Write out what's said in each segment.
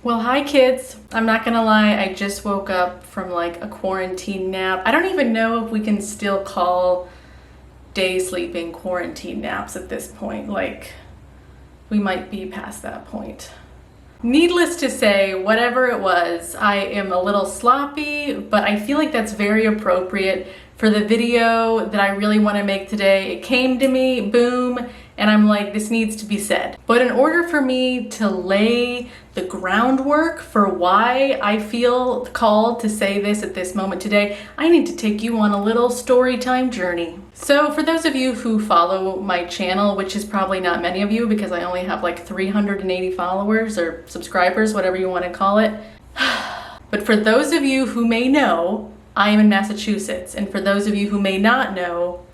Well, hi kids. I'm not gonna lie, I just woke up from like a quarantine nap. I don't even know if we can still call day sleeping quarantine naps at this point. Like, we might be past that point. Needless to say, whatever it was, I am a little sloppy, but I feel like that's very appropriate for the video that I really want to make today. It came to me, boom, and I'm like, this needs to be said. But in order for me to lay the groundwork for why I feel called to say this at this moment today, I need to take you on a little story time journey. So for those of you who follow my channel, which is probably not many of you because I only have like 380 followers or subscribers, whatever you want to call it. But for those of you who may know, I am in Massachusetts. And for those of you who may not know,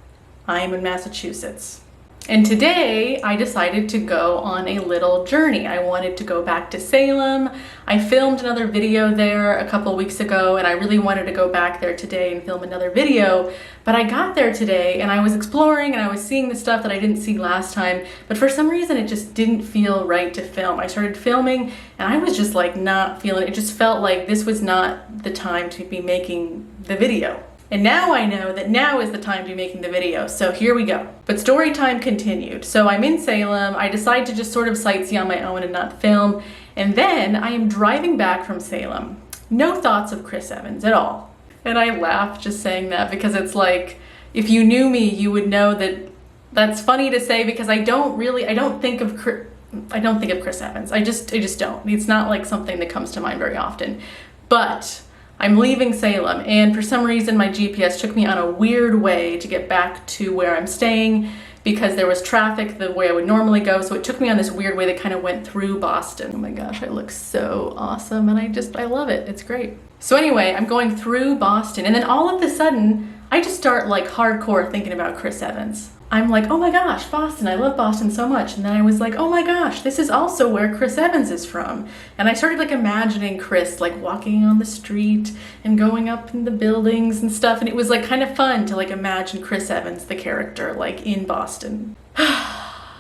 I am in Massachusetts. And today I decided to go on a little journey. I wanted to go back to Salem. I filmed another video there a couple weeks ago and I really wanted to go back there today and film another video. But I got there today and I was exploring and I was seeing the stuff that I didn't see last time. But for some reason it just didn't feel right to film. I started filming and I was just like not feeling it. It just felt like this was not the time to be making the video. And now I know that now is the time to be making the video, so here we go. But story time continued. So I'm in Salem, I decide to just sort of sightsee on my own and not film, and then I am driving back from Salem. No thoughts of Chris Evans at all. And I laugh just saying that because it's like, if you knew me, you would know that that's funny to say because I don't think of Chris Evans. I just don't. It's not like something that comes to mind very often. But I'm leaving Salem and for some reason my GPS took me on a weird way to get back to where I'm staying because there was traffic the way I would normally go, so it took me on this weird way that kind of went through Boston. Oh my gosh, I look so awesome and I love it. It's great. So anyway, I'm going through Boston and then all of a sudden I just start like hardcore thinking about Chris Evans. I'm like, oh my gosh, Boston, I love Boston so much. And then I was like, oh my gosh, this is also where Chris Evans is from. And I started like imagining Chris like walking on the street and going up in the buildings and stuff. And it was like kind of fun to like imagine Chris Evans, the character, like in Boston.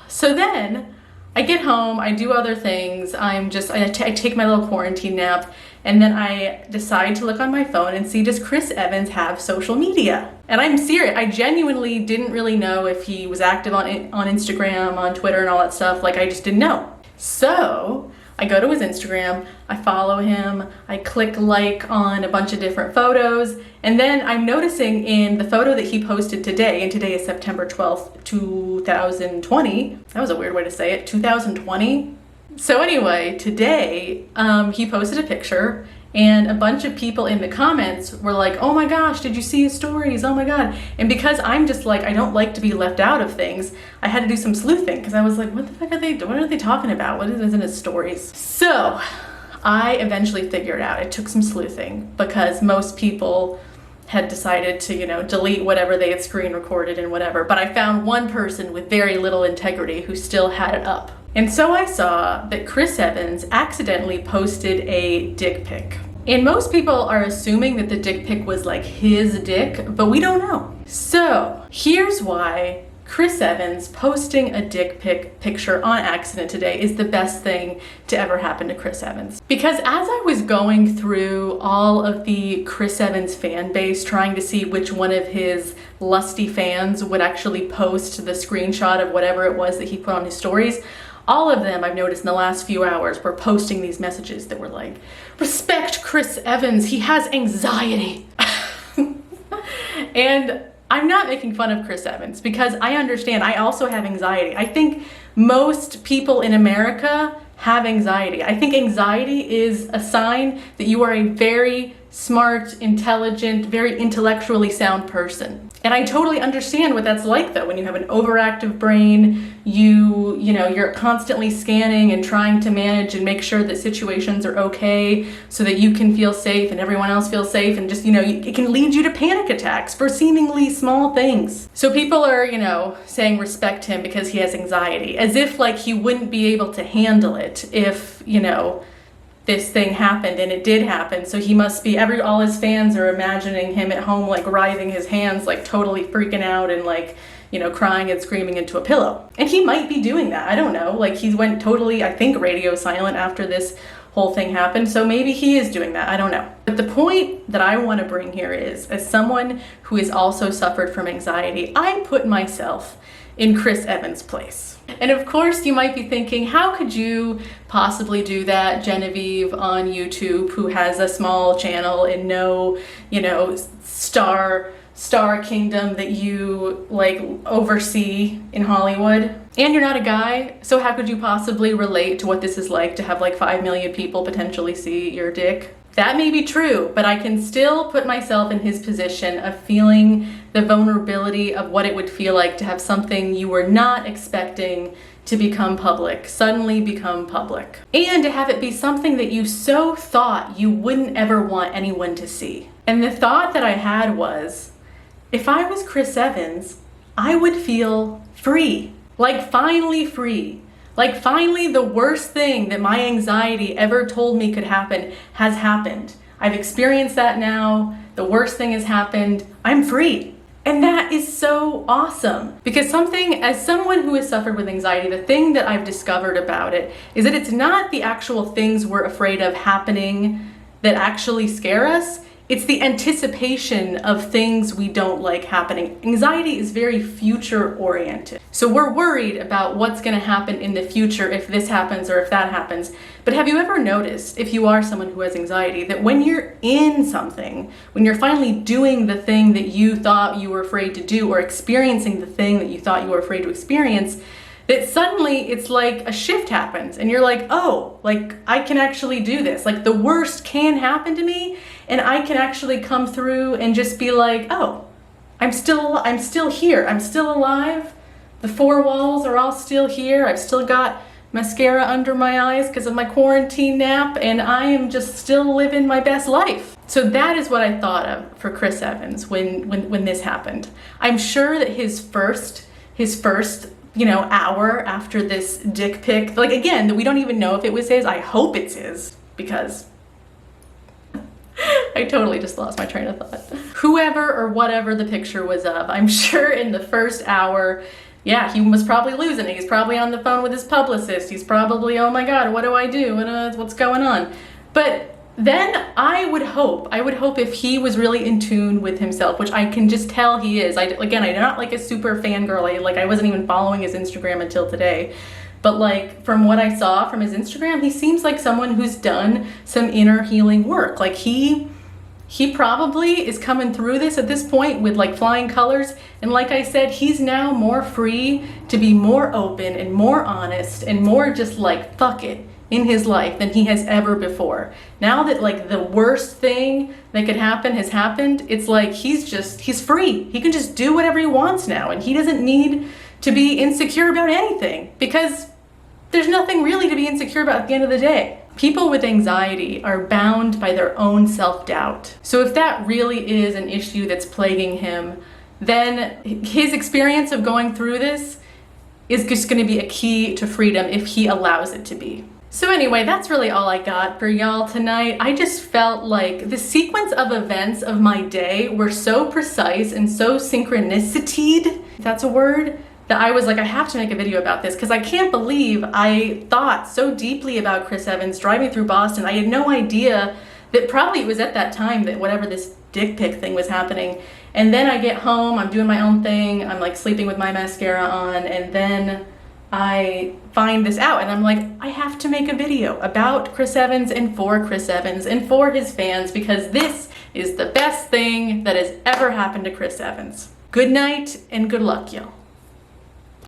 So then I get home, I do other things. I take my little quarantine nap. And then I decide to look on my phone and see, does Chris Evans have social media? And I'm serious, I genuinely didn't really know if he was active on Instagram, on Twitter and all that stuff. Like I just didn't know. So I go to his Instagram, I follow him, I click like on a bunch of different photos. And then I'm noticing in the photo that he posted today, and today is September 12th, 2020. That was a weird way to say it, 2020. So anyway, today he posted a picture and a bunch of people in the comments were like, oh my gosh, did you see his stories? Oh my God. And because I'm just like, I don't like to be left out of things, I had to do some sleuthing because I was like, what the fuck what are they talking about? What is in his stories? So I eventually figured out, it took some sleuthing because most people had decided to, you know, delete whatever they had screen recorded and whatever. But I found one person with very little integrity who still had it up. And so I saw that Chris Evans accidentally posted a dick pic. And most people are assuming that the dick pic was like his dick, but we don't know. So here's why Chris Evans posting a dick picture on accident today is the best thing to ever happen to Chris Evans. Because as I was going through all of the Chris Evans fan base, trying to see which one of his lusty fans would actually post the screenshot of whatever it was that he put on his stories, all of them, I've noticed in the last few hours, were posting these messages that were like, respect Chris Evans, he has anxiety. And I'm not making fun of Chris Evans because I understand, I also have anxiety. I think most people in America have anxiety. I think anxiety is a sign that you are a very smart, intelligent, very intellectually sound person. And I totally understand what that's like though, when you have an overactive brain, you're constantly scanning and trying to manage and make sure that situations are okay so that you can feel safe and everyone else feels safe and just, it can lead you to panic attacks for seemingly small things. So people are, saying respect him because he has anxiety, as if like he wouldn't be able to handle it if, this thing happened, and it did happen. So he must be, all his fans are imagining him at home like writhing his hands, like totally freaking out and like, crying and screaming into a pillow. And he might be doing that, I don't know. Like he went totally, I think, radio silent after this whole thing happened. So maybe he is doing that. I don't know. But the point that I want to bring here is, as someone who has also suffered from anxiety, I put myself in Chris Evans' place. And of course you might be thinking, how could you possibly do that, Genevieve on YouTube, who has a small channel and no, you know, star kingdom that you like oversee in Hollywood? And you're not a guy, so how could you possibly relate to what this is like to have like 5 million people potentially see your dick? That may be true, but I can still put myself in his position of feeling the vulnerability of what it would feel like to have something you were not expecting to become public, suddenly become public. And to have it be something that you so thought you wouldn't ever want anyone to see. And the thought that I had was, if I was Chris Evans, I would feel free. Like finally free. Like finally the worst thing that my anxiety ever told me could happen has happened. I've experienced that now. The worst thing has happened. I'm free. And that is so awesome. Because as someone who has suffered with anxiety, the thing that I've discovered about it is that it's not the actual things we're afraid of happening that actually scare us. It's the anticipation of things we don't like happening. Anxiety is very future oriented. So we're worried about what's gonna happen in the future if this happens or if that happens. But have you ever noticed, if you are someone who has anxiety, that when you're in something, when you're finally doing the thing that you thought you were afraid to do or experiencing the thing that you thought you were afraid to experience, that suddenly it's like a shift happens and you're like, oh, like I can actually do this. Like the worst can happen to me and I can actually come through and just be like, oh, I'm still here. I'm still alive. The 4 walls are all still here. I've still got mascara under my eyes because of my quarantine nap and I am just still living my best life. So that is what I thought of for Chris Evans when this happened. I'm sure that his first hour after this dick pic, like again, that we don't even know if it was his. I hope it's his because I totally just lost my train of thought. Whoever or whatever the picture was of, I'm sure in the first hour, yeah, he was probably losing it. He's probably on the phone with his publicist. He's probably, oh my God, what do I do? What's going on? But then I would hope if he was really in tune with himself, which I can just tell he is. I'm not like a super fangirl. I wasn't even following his Instagram until today. But like from what I saw from his Instagram, he seems like someone who's done some inner healing work. Like he probably is coming through this at this point with like flying colors. And like I said, he's now more free to be more open and more honest and more just like fuck it in his life than he has ever before. Now that like the worst thing that could happen has happened, it's like he's free. He can just do whatever he wants now and he doesn't need to be insecure about anything because there's nothing really to be insecure about at the end of the day. People with anxiety are bound by their own self-doubt. So if that really is an issue that's plaguing him, then his experience of going through this is just going to be a key to freedom if he allows it to be. So anyway, that's really all I got for y'all tonight. I just felt like the sequence of events of my day were so precise and so synchronicitied, if that's a word, that I was like, I have to make a video about this because I can't believe I thought so deeply about Chris Evans driving through Boston. I had no idea that probably it was at that time that whatever this dick pic thing was happening. And then I get home, I'm doing my own thing, I'm like sleeping with my mascara on, and then I find this out and I'm like, I have to make a video about Chris Evans and for Chris Evans and for his fans because this is the best thing that has ever happened to Chris Evans. Good night and good luck, y'all.